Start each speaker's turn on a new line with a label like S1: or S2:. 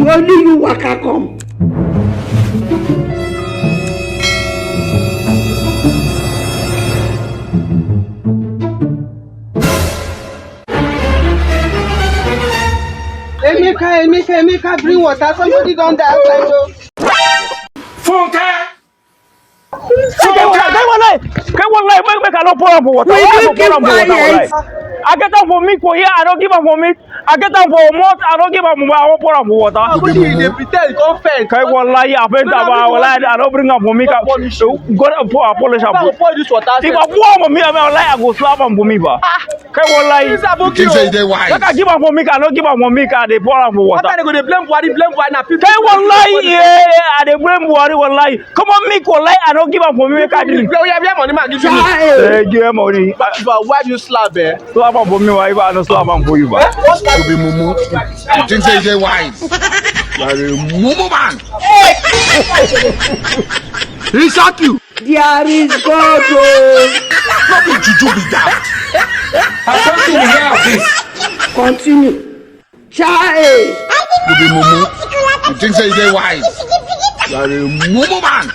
S1: Only you waka come.
S2: Emeka, bring water. Somebody don't die outside.
S3: Funke!
S4: Wallahi, make I not pour up water. I get up for milk for here, I don't give up for milk. I get up for malt, I don't give up for I won't pour up water.
S2: They pretend confess.
S4: Wallahi, I don't bring up for milk. Go pour polish up.
S2: Pour this water.
S4: If I pour for me, I go slap on for me. Wallahi,
S2: this Aboki.
S4: I can give up for milk, I don't give up for milk, they pour up for water.
S2: They go to blame Buhari now.
S4: Wallahi, yeah, they blame Buhari, wallahi. Come on, milk, wallahi, I don't give up for milk. I drink.
S2: We have money, man. Give me.
S4: Give me money.
S2: But why do you slap, eh?
S4: Slap on for me, why I don't slap on for you, ba?
S3: You be mumu. You think say they wise? You are a mumu man. He shock you.
S1: There is God.
S3: Not be juju be that.
S5: How come you hear this?
S1: Continue. Child.
S3: You be mumu. You think say they wise? You are a mumu man.